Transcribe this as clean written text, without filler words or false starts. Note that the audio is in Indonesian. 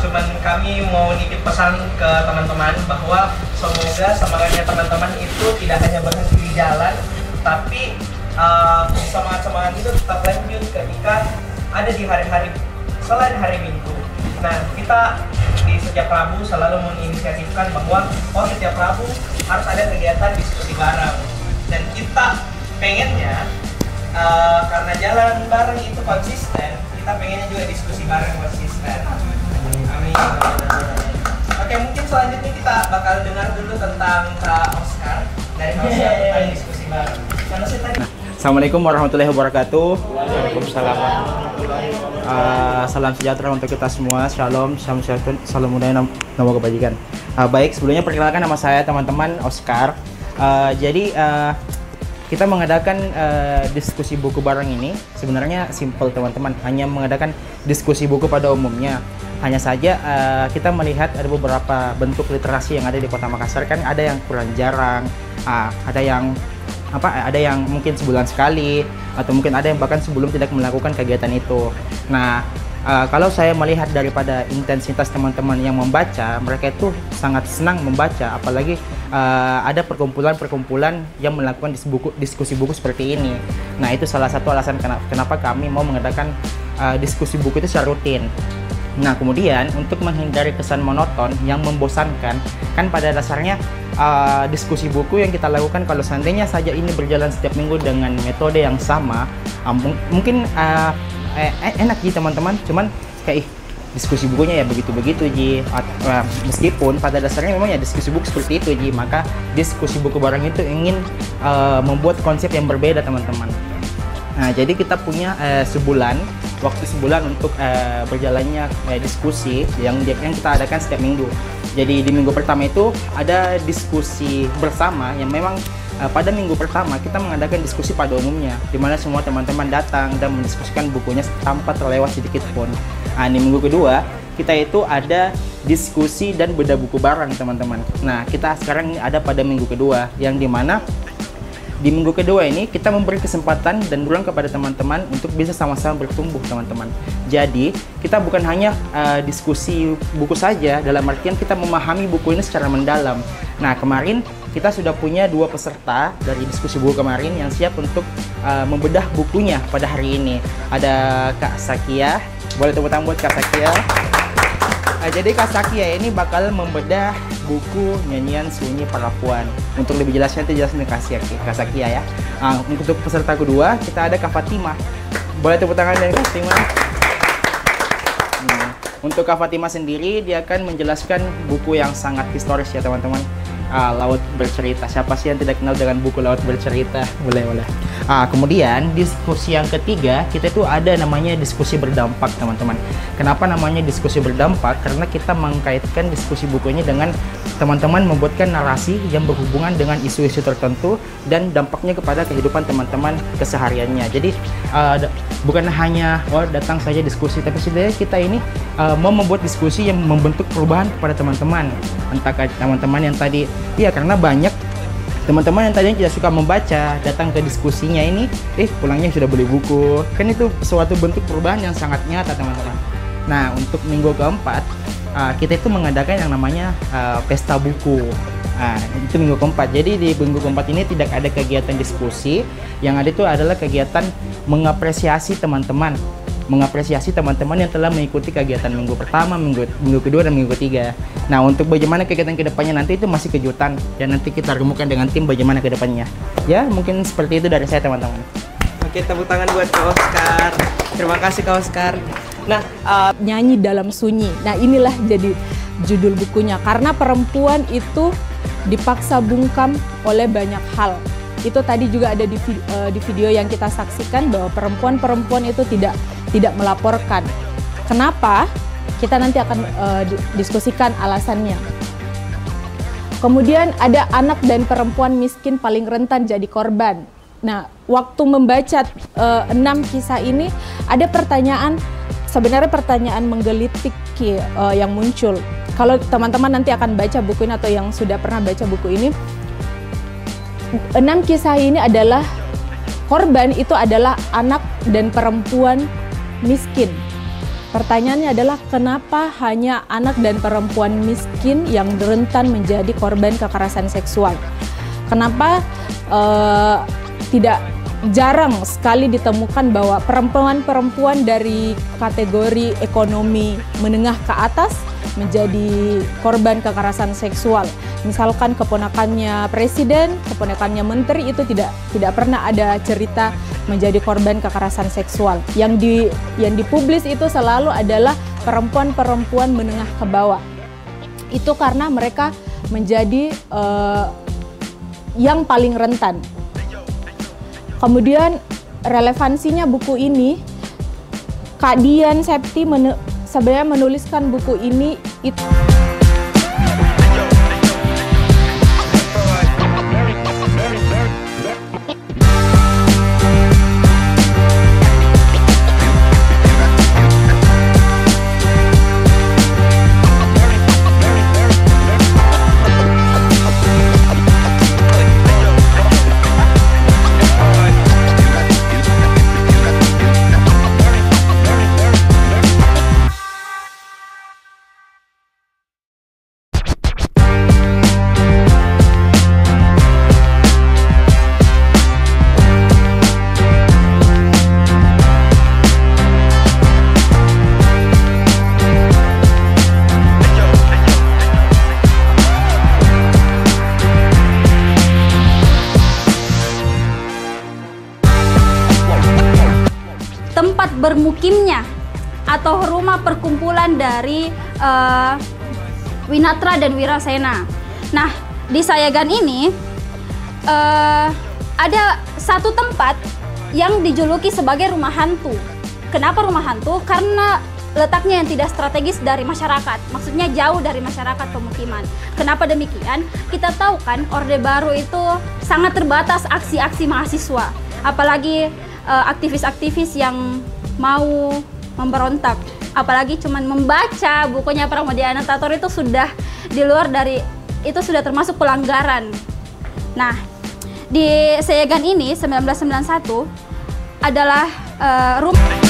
cuman kami mau nitip pesan ke teman-teman bahwa semoga semangatnya teman-teman itu tidak hanya berhenti di jalan, tapi semangat-semangat itu tetap lanjut ketika ada di hari-hari selain hari Minggu. Nah, kita di setiap Rabu selalu menginisiatifkan bahwa setiap Rabu harus ada kegiatan diskusi bareng, dan kita pengennya karena jalan bareng itu konsisten, kita pengennya juga diskusi bareng konsisten. Amin. Oke, mungkin selanjutnya kita bakal dengar dulu tentang Kak Oscar dari Oscar tentang diskusi bareng. Assalamualaikum warahmatullahi wabarakatuh. Waalaikumsalam. Salam sejahtera untuk kita semua. Shalom, salam budaya, nama kebajikan. Baik, sebelumnya perkenalkan nama saya teman-teman Oscar. Jadi kita mengadakan diskusi buku bareng ini sebenarnya simple teman-teman, hanya mengadakan diskusi buku pada umumnya. Hanya saja kita melihat ada beberapa bentuk literasi yang ada di Kota Makassar, kan ada yang kurang jarang, ada yang mungkin sebulan sekali, atau mungkin ada yang bahkan sebelum tidak melakukan kegiatan itu. Nah, kalau saya melihat daripada intensitas teman-teman yang membaca, mereka itu sangat senang membaca, apalagi ada perkumpulan-perkumpulan yang melakukan diskusi buku seperti ini. Nah, itu salah satu alasan kenapa kami mau mengadakan diskusi buku itu secara rutin. Nah, kemudian untuk menghindari kesan monoton yang membosankan, kan pada dasarnya diskusi buku yang kita lakukan kalau seandainya saja ini berjalan setiap minggu dengan metode yang sama, mungkin enak sih teman-teman, cuman kayak diskusi bukunya ya begitu-begitu Ji. Meskipun pada dasarnya memang ya diskusi buku seperti itu Ji, maka diskusi buku bareng itu ingin membuat konsep yang berbeda teman-teman. Nah, jadi kita punya waktu sebulan untuk berjalannya diskusi yang kita adakan setiap minggu. Jadi di minggu pertama itu ada diskusi bersama yang memang pada minggu pertama kita mengadakan diskusi pada umumnya, di mana semua teman-teman datang dan mendiskusikan bukunya tanpa terlewat sedikit pun. Nah, di minggu kedua kita itu ada diskusi dan bedah buku bareng teman-teman. Nah, kita sekarang ada pada minggu kedua, yang dimana di minggu kedua ini kita memberi kesempatan dan ruang kepada teman-teman untuk bisa sama-sama bertumbuh teman-teman. Jadi kita bukan hanya diskusi buku saja, dalam artian kita memahami buku ini secara mendalam. Nah, kemarin kita sudah punya 2 peserta dari diskusi buku kemarin yang siap untuk membedah bukunya pada hari ini. Ada Kak Sakia, boleh tepuk tangan buat Kak Sakia. Jadi Kak Sakia ini bakal membedah buku Nyanyian Sunyi Para Puan. Untuk lebih jelasnya nanti jelasin Kak Sakia ya. Untuk peserta kedua kita ada Kak Fatimah. Boleh tepuk tangan dari Kak Fatimah. Untuk Kak Fatimah sendiri, dia akan menjelaskan buku yang sangat historis ya teman-teman. Laut Bercerita. Siapa sih yang tidak kenal dengan buku Laut Bercerita? Boleh. Kemudian diskusi yang ketiga kita itu ada namanya diskusi berdampak teman-teman. Kenapa namanya diskusi berdampak? Karena kita mengkaitkan diskusi buku ini dengan teman-teman membuatkan narasi yang berhubungan dengan isu-isu tertentu dan dampaknya kepada kehidupan teman-teman kesehariannya. Jadi bukan hanya datang saja diskusi, tapi sebenarnya kita ini mau membuat diskusi yang membentuk perubahan kepada teman-teman. Entah teman-teman yang tadi, ya karena banyak teman-teman yang tadinya tidak suka membaca, datang ke diskusinya ini, pulangnya sudah beli buku. Kan itu suatu bentuk perubahan yang sangat nyata teman-teman. Nah, untuk minggu keempat, kita itu mengadakan yang namanya pesta buku. Itu minggu keempat. Jadi di minggu keempat ini tidak ada kegiatan diskusi, yang ada itu adalah kegiatan mengapresiasi teman-teman yang telah mengikuti kegiatan minggu pertama, minggu kedua, dan minggu ketiga. Nah, untuk bagaimana kegiatan kedepannya nanti itu masih kejutan, dan nanti kita remukan dengan tim bagaimana kedepannya. Ya, mungkin seperti itu dari saya teman-teman. Oke, tepuk tangan buat Kak Oscar. Terima kasih Kak Oscar. Nah, Nyanyi Dalam Sunyi. Nah, inilah jadi judul bukunya, karena perempuan itu dipaksa bungkam oleh banyak hal. Itu tadi juga ada di video yang kita saksikan, bahwa perempuan itu tidak melaporkan. Kenapa? Kita nanti akan diskusikan alasannya. Kemudian ada anak dan perempuan miskin paling rentan jadi korban. Nah, waktu membaca 6 kisah ini ada pertanyaan, sebenarnya pertanyaan menggelitik yang muncul. Kalau teman-teman nanti akan baca buku ini atau yang sudah pernah baca buku ini, 6 kisah ini adalah korban itu adalah anak dan perempuan miskin. Pertanyaannya adalah kenapa hanya anak dan perempuan miskin yang rentan menjadi korban kekerasan seksual? Kenapa tidak jarang sekali ditemukan bahwa perempuan-perempuan dari kategori ekonomi menengah ke atas menjadi korban kekerasan seksual? Misalkan keponakannya presiden, keponakannya menteri, itu tidak pernah ada cerita menjadi korban kekerasan seksual. Yang dipublis itu selalu adalah perempuan-perempuan menengah ke bawah. Itu karena mereka menjadi yang paling rentan. Kemudian relevansinya buku ini, Kak Dian Septi sebenarnya menuliskan buku ini itu tempat bermukimnya atau rumah perkumpulan dari Winatra dan Wirasena. Nah, di Sayagan ini ada satu tempat yang dijuluki sebagai rumah hantu. Kenapa rumah hantu? Karena letaknya yang tidak strategis dari masyarakat, maksudnya jauh dari masyarakat pemukiman. Kenapa demikian? Kita tahu kan Orde Baru itu sangat terbatas aksi-aksi mahasiswa, apalagi aktivis-aktivis yang mau memberontak, apalagi cuman membaca bukunya Pramoedya Anantatur itu sudah di luar dari, itu sudah termasuk pelanggaran. Nah, di Sayagan ini 1991 adalah rumah